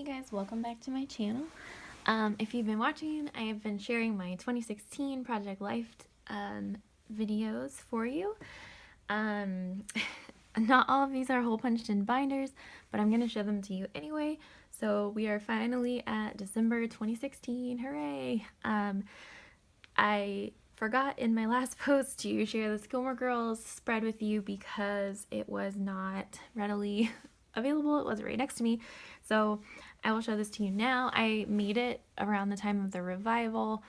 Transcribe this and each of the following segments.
Hey guys, welcome back to my channel. If you've been watching, I have been sharing my 2016 Project Life videos for you. Not all of these are hole punched in binders, but I'm going to show them to you anyway. So we are finally at December 2016, hooray! I forgot in my last post to share this Gilmore Girls spread with you because it was not readily available. It wasn't right next to me. So I will show this to you now. I made it around the time of the revival,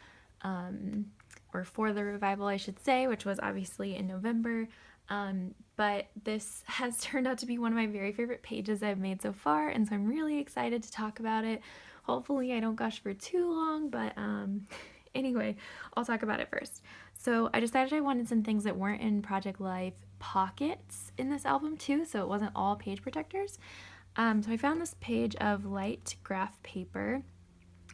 or for the revival I should say, which was obviously in November. But this has turned out to be one of my very favorite pages I've made so far, and so I'm really excited to talk about it. Hopefully I don't gush for too long, but anyway, I'll talk about it first. So I decided I wanted some things that weren't in Project Life pockets in this album too, so it wasn't all page protectors. So I found this page of light graph paper.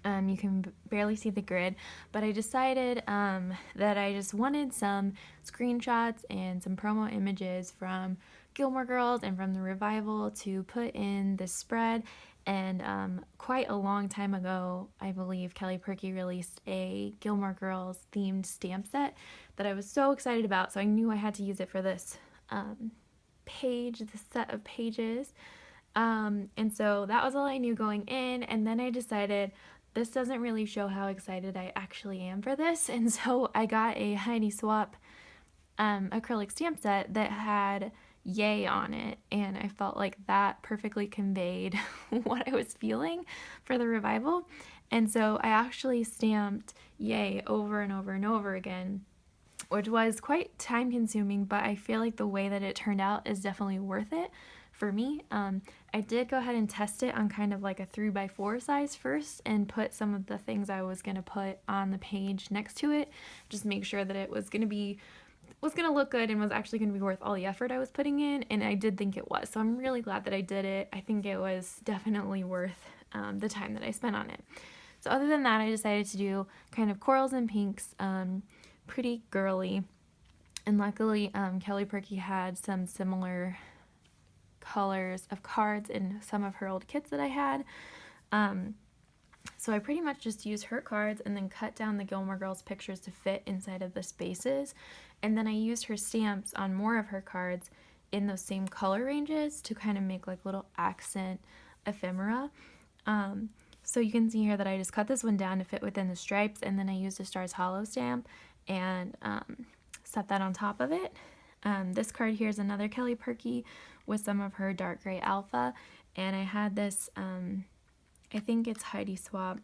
You can barely see the grid, but I decided that I just wanted some screenshots and some promo images from Gilmore Girls and from the revival to put in this spread. And quite a long time ago, I believe Kelly Purkey released a Gilmore Girls themed stamp set that I was so excited about, so I knew I had to use it for this page, this set of pages. And so that was all I knew going in, and then I decided this doesn't really show how excited I actually am for this, and so I got a Heidi Swap acrylic stamp set that had yay on it, and I felt like that perfectly conveyed what I was feeling for the revival. And so I actually stamped yay over and over and over again, which was quite time consuming, but I feel like the way that it turned out is definitely worth it for me. I did go ahead and test it on kind of like a 3x4 size first and put some of the things I was going to put on the page next to it, just make sure that it was going to look good and was actually going to be worth all the effort I was putting in, and I did think it was. So I'm really glad that I did it. I think it was definitely worth the time that I spent on it. So other than that, I decided to do kind of corals and pinks, pretty girly, and luckily Kelly Purkey had some similar colors of cards in some of her old kits that I had. So I pretty much just used her cards and then cut down the Gilmore Girls pictures to fit inside of the spaces, and then I used her stamps on more of her cards in those same color ranges to kind of make like little accent ephemera. So you can see here that I just cut this one down to fit within the stripes, and then I used a Stars Hollow stamp and set that on top of it. This card here is another Kelly Purkey with some of her dark gray alpha, and I had this, I think it's Heidi Swap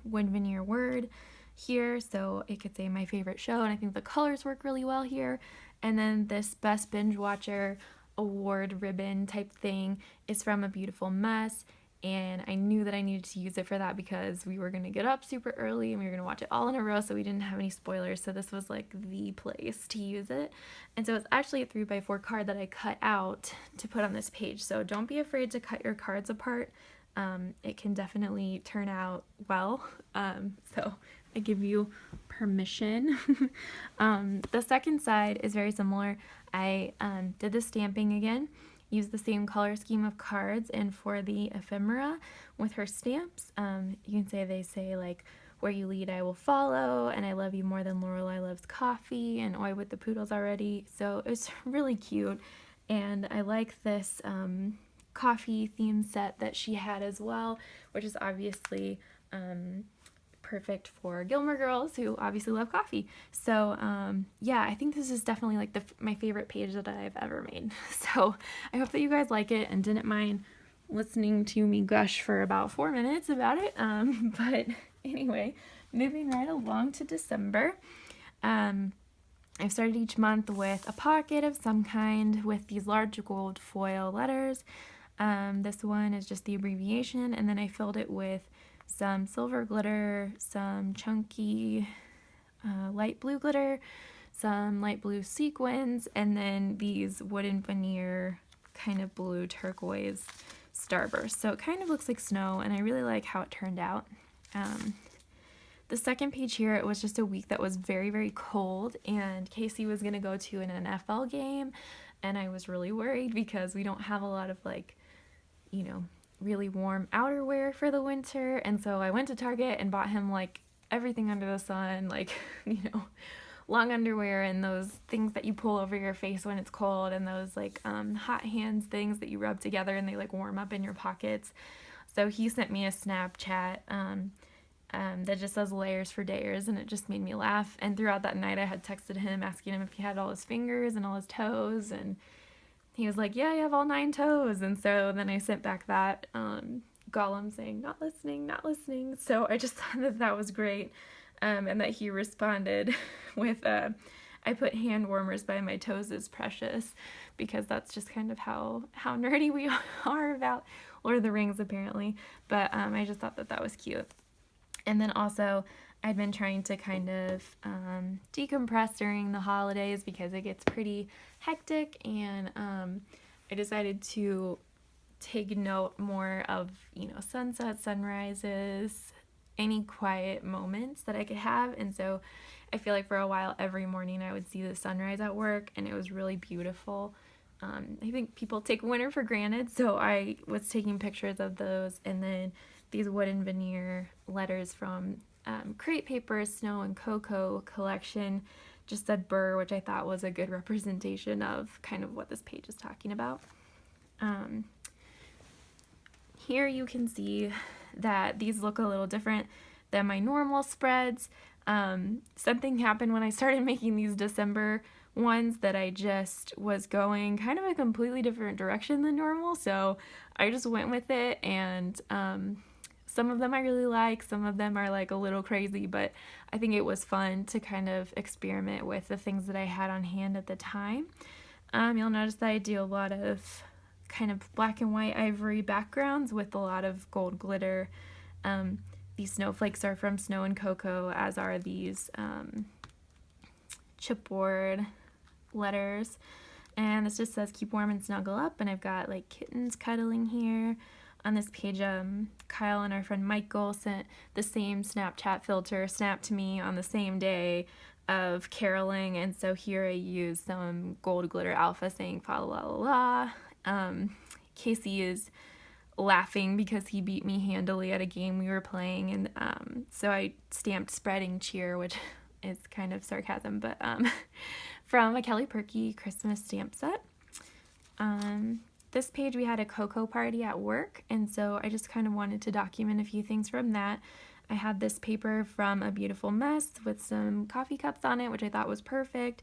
wood veneer word here, so it could say my favorite show, and I think the colors work really well here. And then this Best Binge Watcher award ribbon type thing is from A Beautiful Mess, and I knew that I needed to use it for that because we were going to get up super early and we were going to watch it all in a row, so we didn't have any spoilers, so this was like the place to use it. And so it's actually a 3x4 card that I cut out to put on this page, so don't be afraid to cut your cards apart. It can definitely turn out well, so I give you permission. The second side is very similar. I did the stamping again, used the same color scheme of cards, and for the ephemera with her stamps, you can say they say like, where you lead I will follow, and I love you more than Lorelai loves coffee, and oi with the poodles already. So it's really cute, and I like this coffee theme set that she had as well, which is obviously perfect for Gilmore Girls who obviously love coffee. So yeah, I think this is definitely like my favorite page that I've ever made. So I hope that you guys like it and didn't mind listening to me gush for about 4 minutes about it. But anyway, moving right along to December. I've started each month with a pocket of some kind with these large gold foil letters. This one is just the abbreviation, and then I filled it with some silver glitter, some chunky light blue glitter, some light blue sequins, and then these wooden veneer kind of blue turquoise starbursts. So it kind of looks like snow, and I really like how it turned out. The second page here, it was just a week that was very, very cold, and Casey was going to go to an NFL game, and I was really worried because we don't have a lot of like, you know, really warm outerwear for the winter. And so I went to Target and bought him like everything under the sun, like, long underwear and those things that you pull over your face when it's cold, and those like hot hands things that you rub together and they like warm up in your pockets. So he sent me a Snapchat that just says layers for dayers, and it just made me laugh. And throughout that night I had texted him asking him if he had all his fingers and all his toes, and he was like, yeah, I have all 9 toes. And so then I sent back that Gollum saying, not listening, not listening. So I just thought that that was great. And that he responded with, I put hand warmers by my toes is precious, because that's just kind of how nerdy we are about Lord of the Rings, apparently. But I just thought that that was cute. And then also, I'd been trying to kind of decompress during the holidays because it gets pretty hectic, and I decided to take note more of, sunsets, sunrises, any quiet moments that I could have. And so I feel like for a while every morning I would see the sunrise at work, and it was really beautiful. I think people take winter for granted, so I was taking pictures of those, and then these wooden veneer letters from Crepe Paper Snow and Cocoa collection just said Burr, which I thought was a good representation of kind of what this page is talking about. Here you can see that these look a little different than my normal spreads. Something happened when I started making these December ones that I just was going kind of a completely different direction than normal, so I just went with it. And some of them I really like, some of them are like a little crazy, but I think it was fun to kind of experiment with the things that I had on hand at the time. You'll notice that I do a lot of kind of black and white ivory backgrounds with a lot of gold glitter. These snowflakes are from Snow and Cocoa, as are these chipboard letters. And this just says keep warm and snuggle up, and I've got like kittens cuddling here. On this page, Kyle and our friend Michael sent the same Snapchat filter snapped to me on the same day of caroling, and so here I used some gold glitter alpha saying fa la la la la. Casey is laughing because he beat me handily at a game we were playing, and so I stamped spreading cheer, which is kind of sarcasm, but from a Kelly Purkey Christmas stamp set. This page we had a cocoa party at work, and so I just kind of wanted to document a few things from that. I had this paper from A Beautiful Mess with some coffee cups on it, which I thought was perfect,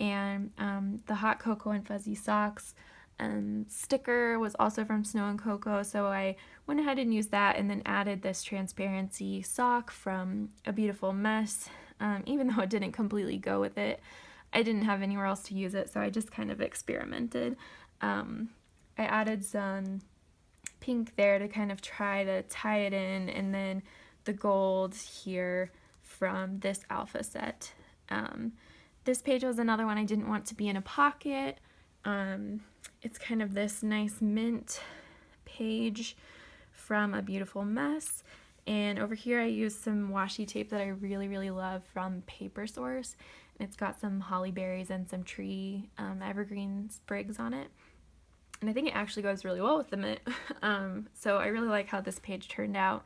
and the hot cocoa and fuzzy socks sticker was also from Snow and Cocoa, so I went ahead and used that, and then added this transparency sock from A Beautiful Mess. Even though it didn't completely go with it, I didn't have anywhere else to use it, so I just kind of experimented. I added some pink there to kind of try to tie it in, and then the gold here from this alpha set. This page was another one I didn't want to be in a pocket. It's kind of this nice mint page from A Beautiful Mess. And over here I used some washi tape that I really, really love from Paper Source. And it's got some holly berries and some tree evergreen sprigs on it. And I think it actually goes really well with the mint. So I really like how this page turned out.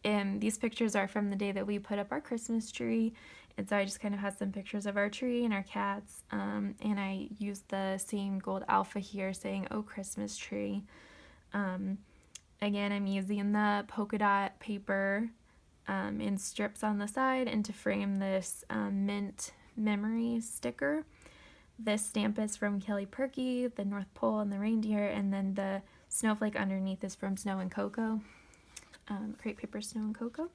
And these pictures are from the day that we put up our Christmas tree. And so I just kind of had some pictures of our tree and our cats. And I used the same gold alpha here saying, "Oh, Christmas tree." Again, I'm using the polka dot paper in strips on the side, and to frame this mint memory sticker. This stamp is from Kelly Purkey, the North Pole and the reindeer, and then the snowflake underneath is from Snow and Cocoa, Crepe Paper Snow and Cocoa.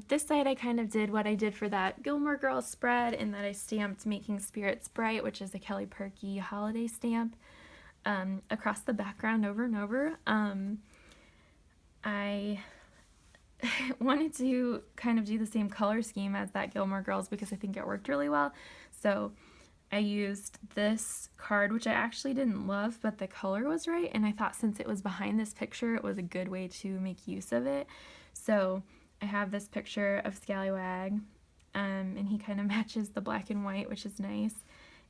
This side I kind of did what I did for that Gilmore Girls spread, in that I stamped Making Spirits Bright, which is a Kelly Purkey holiday stamp, across the background over and over. I wanted to kind of do the same color scheme as that Gilmore Girls because I think it worked really well. So I used this card, which I actually didn't love, but the color was right, and I thought since it was behind this picture, it was a good way to make use of it. So I have this picture of Scallywag, and he kind of matches the black and white, which is nice.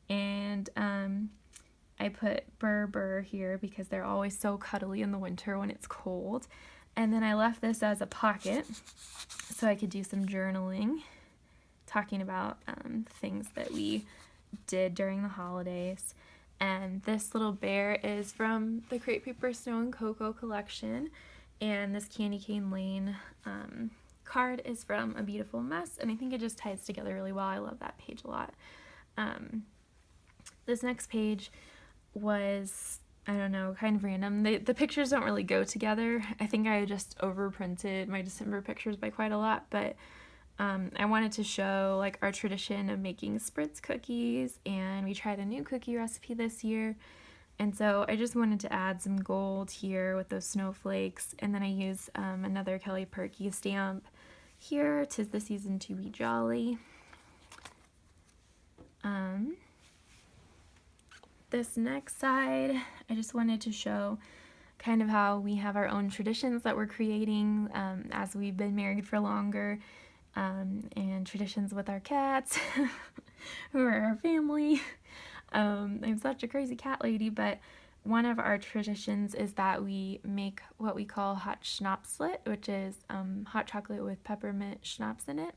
And I put Burr here because they're always so cuddly in the winter when it's cold. And then I left this as a pocket so I could do some journaling, talking about things that we did during the holidays. And this little bear is from the Crepe Paper Snow and Cocoa collection. And this Candy Cane Lane card is from A Beautiful Mess. And I think it just ties together really well. I love that page a lot. This next page was, I don't know, kind of random. The pictures don't really go together. I think I just overprinted my December pictures by quite a lot, but I wanted to show like our tradition of making Sprigs cookies, and we tried a new cookie recipe this year. And so I just wanted to add some gold here with those snowflakes, and then I used another Kelly Purkey stamp here, 'Tis the Season to Be Jolly. This next side, I just wanted to show kind of how we have our own traditions that we're creating as we've been married for longer, and traditions with our cats who are our family. I'm such a crazy cat lady, but one of our traditions is that we make what we call hot schnapslet, which is hot chocolate with peppermint schnapps in it.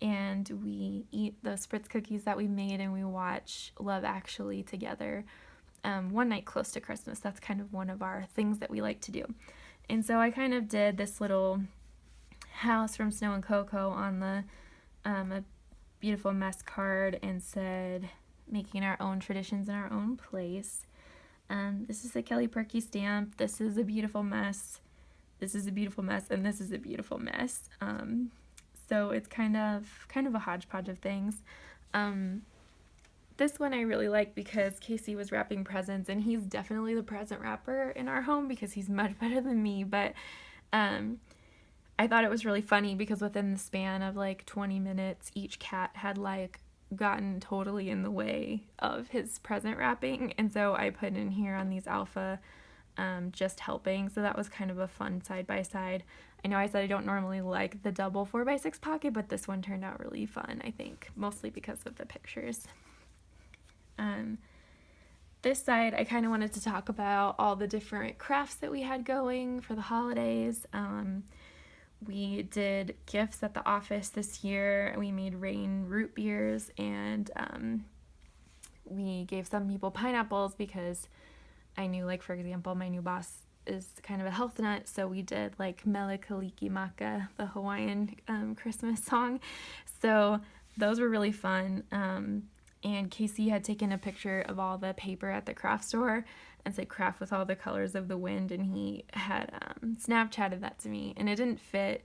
And we eat those Spritz cookies that we made, and we watch Love Actually together one night close to Christmas. That's kind of one of our things that we like to do. And so I kind of did this little house from Snow and Cocoa on the A Beautiful Mess card and said, making our own traditions in our own place. This is a Kelly Purkey stamp. This is A Beautiful Mess. This is A Beautiful Mess, and this is A Beautiful Mess. So it's kind of a hodgepodge of things. This one I really like because Casey was wrapping presents, and he's definitely the present wrapper in our home because he's much better than me, but I thought it was really funny because within the span of like 20 minutes, each cat had like gotten totally in the way of his present wrapping, and so I put in here on these alpha just helping, so that was kind of a fun side by side. I know I said I don't normally like the double 4x6 pocket, but this one turned out really fun, I think, mostly because of the pictures. This side, I kind of wanted to talk about all the different crafts that we had going for the holidays. We did gifts at the office this year. We made rain root beers, and we gave some people pineapples because I knew, like, for example, my new boss is kind of a health nut, so we did like Mele Kalikimaka, the Hawaiian Christmas song. So those were really fun. And Casey had taken a picture of all the paper at the craft store and said craft with all the colors of the wind, and he had Snapchatted that to me, and it didn't fit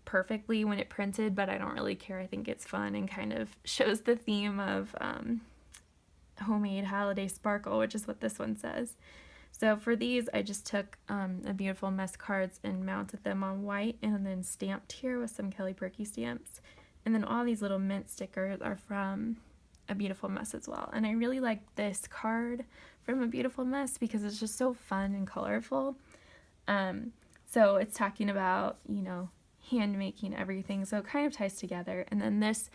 perfectly when it printed, but I don't really care. I think it's fun and kind of shows the theme of homemade holiday sparkle, which is what this one says. So for these, I just took A Beautiful Mess cards and mounted them on white, and then stamped here with some Kelly Purkey stamps. And then all these little mint stickers are from A Beautiful Mess as well. And I really like this card from A Beautiful Mess because it's just so fun and colorful. So it's talking about, you know, hand making everything, so it kind of ties together. And then this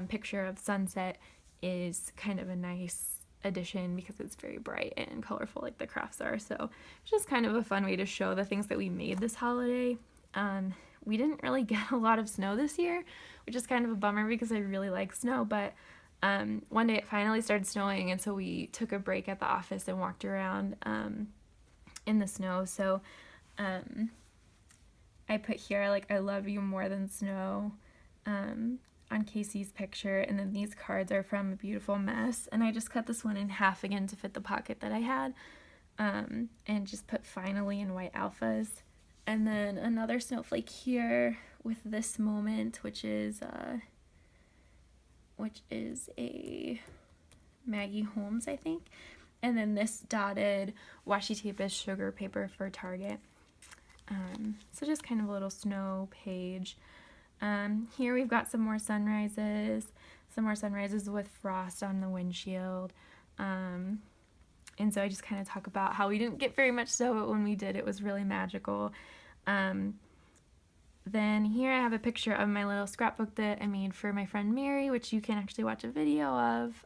picture of sunset is kind of a nice addition because it's very bright and colorful like the crafts are. So it's just kind of a fun way to show the things that we made this holiday. We didn't really get a lot of snow this year, which is kind of a bummer because I really like snow, but one day it finally started snowing, and so we took a break at the office and walked around in the snow. So I put here, like, I love you more than snow on Casey's picture, and then these cards are from A Beautiful Mess, and I just cut this one in half again to fit the pocket that I had, and just put finally in white alphas. And then another snowflake here with this moment, which is a Maggie Holmes, I think. And then this dotted washi tape is sugar paper for Target. So just kind of a little snow page. Here we've got some more sunrises with frost on the windshield. And so I just kind of talk about how we didn't get very much snow, but when we did, it was really magical. Then here I have a picture of my little scrapbook that I made for my friend Mary, which you can actually watch a video of.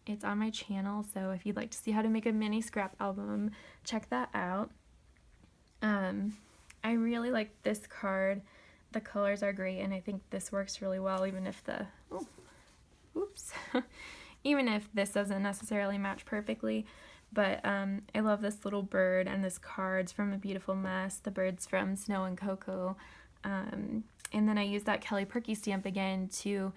It's on my channel, so if you'd like to see how to make a mini scrap album, check that out. I really like this card. The colors are great, and I think this works really well, even if the, even if this doesn't necessarily match perfectly. But I love this little bird and this card's from A Beautiful Mess. The bird's from Snow and Cocoa. And then I used that Kelly Purkey stamp again to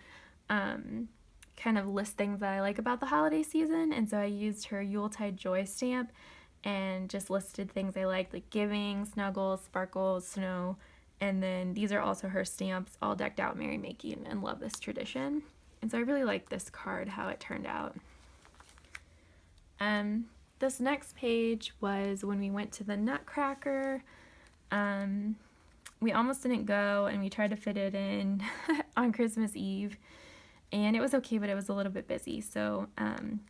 kind of list things that I like about the holiday season. And so I used her Yuletide Joy stamp and just listed things I liked, like giving, snuggles, sparkles, snow. And then these are also her stamps, all decked out merrymaking, and love this tradition. And so I really like this card, how it turned out. This next page was when we went to the Nutcracker. We almost didn't go, and we tried to fit it in on Christmas Eve. And it was okay, but it was a little bit busy. So I'm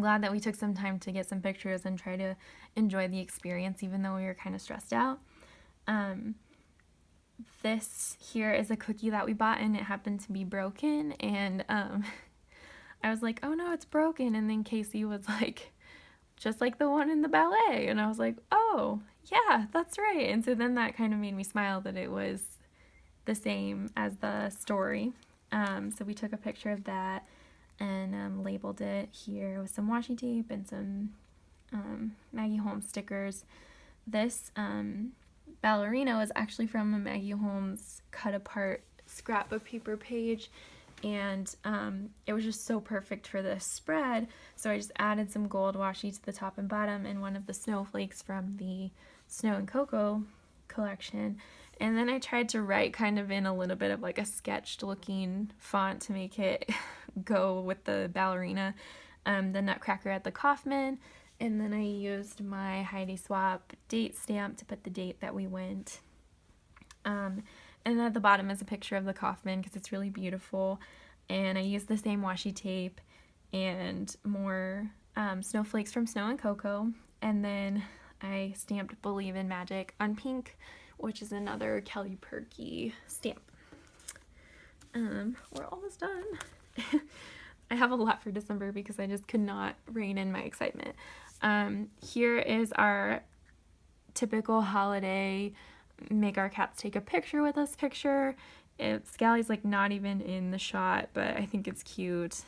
glad that we took some time to get some pictures and try to enjoy the experience, even though we were kind of stressed out. This here is a cookie that we bought, and it happened to be broken. And I was like, oh no, it's broken. And then Casey was like, just like the one in the ballet. And I was like, oh, yeah, that's right. And so then that kind of made me smile that it was the same as the story. So we took a picture of that and labeled it here with some washi tape and some Maggie Holmes stickers. This ballerina was actually from a Maggie Holmes cut apart scrapbook paper page, and it was just so perfect for this spread. So I just added some gold washi to the top and bottom and one of the snowflakes from the Snow and Cocoa collection. And then I tried to write kind of in a little bit of like a sketched looking font to make it go with the ballerina, the Nutcracker at the Kaufman. And then I used my Heidi Swap date stamp to put the date that we went. And at the bottom is a picture of the Kaufman because it's really beautiful. And I used the same washi tape and more snowflakes from Snow and Cocoa. And then I stamped Believe in Magic on pink, which is another Kelly Purkey stamp. We're almost done. I have a lot for December because I just could not rein in my excitement. Here is our typical holiday make our cats take a picture with us picture. Scally's like not even in the shot, but I think it's cute.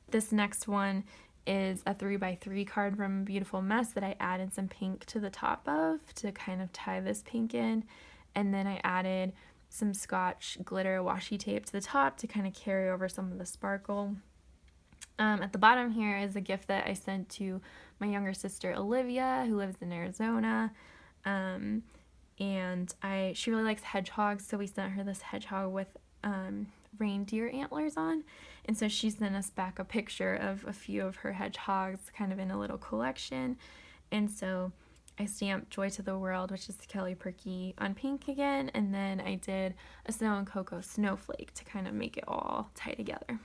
This next one is a 3x3 card from A Beautiful Mess that I added some pink to the top of to kind of tie this pink in. And then I added some Scotch glitter washi tape to the top to kind of carry over some of the sparkle. At the bottom here is a gift that I sent to my younger sister Olivia, who lives in Arizona. And she really likes hedgehogs, so we sent her this hedgehog with reindeer antlers on. And so she sent us back a picture of a few of her hedgehogs kind of in a little collection. And so I stamped Joy to the World, which is Kelly Purkey, on pink again, and then I did a Snow and Cocoa snowflake to kind of make it all tie together.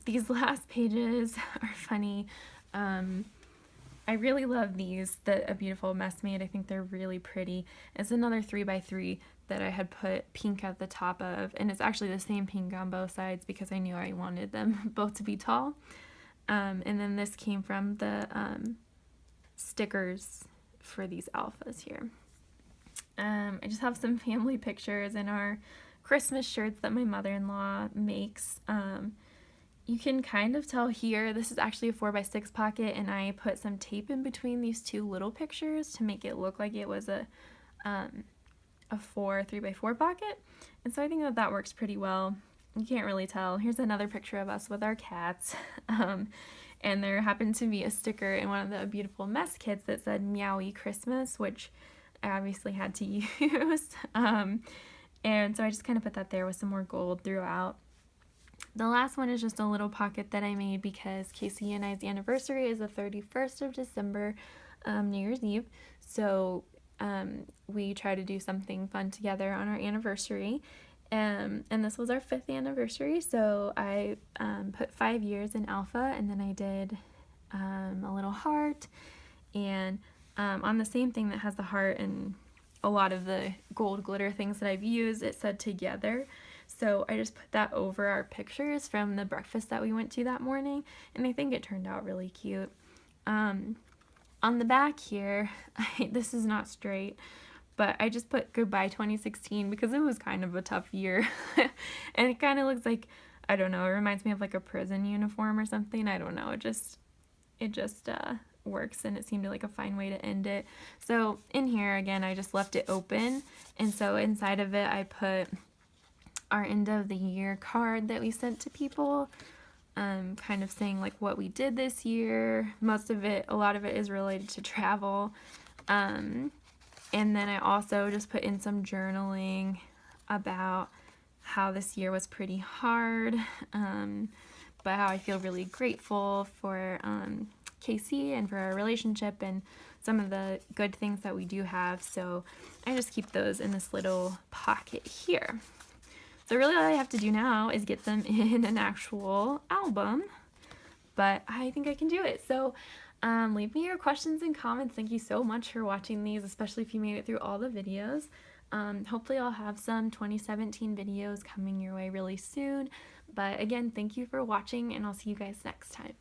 These last pages are funny. I really love these that A Beautiful Mess made. I think they're really pretty. It's another 3x3 that I had put pink at the top of, and it's actually the same pink on both sides because I knew I wanted them both to be tall. And then this came from the stickers for these alphas here. I just have some family pictures and our Christmas shirts that my mother-in-law makes. You can kind of tell here, this is actually a 4x6 pocket, and I put some tape in between these two little pictures to make it look like it was a 3x4 pocket. And so I think that that works pretty well. You can't really tell. Here's another picture of us with our cats. And there happened to be a sticker in one of the Beautiful Mess kits that said Meowie Christmas, which I obviously had to use. And so I just kind of put that there with some more gold throughout. The last one is just a little pocket that I made because Casey and I's anniversary is the 31st of December, New Year's Eve. So we try to do something fun together on our anniversary. And this was our 5th anniversary, so I put 5 years in alpha, and then I did a little heart, and on the same thing that has the heart and a lot of the gold glitter things that I've used, it said together. So I just put that over our pictures from the breakfast that we went to that morning, and I think it turned out really cute. On the back here, this is not straight, but I just put goodbye 2016 because it was kind of a tough year. And it kind of looks like, I don't know, it reminds me of like a prison uniform or something. I don't know. It just works, and it seemed like a fine way to end it. So in here again, I just left it open, and so inside of it I put our end of the year card that we sent to people, kind of saying like what we did this year. A lot of it is related to travel. And then I also just put in some journaling about how this year was pretty hard, but how I feel really grateful for Casey and for our relationship and some of the good things that we do have. So I just keep those in this little pocket here. So really all I have to do now is get them in an actual album, but I think I can do it. So leave me your questions and comments. Thank you so much for watching these, especially if you made it through all the videos. Hopefully I'll have some 2017 videos coming your way really soon. But again, thank you for watching, and I'll see you guys next time.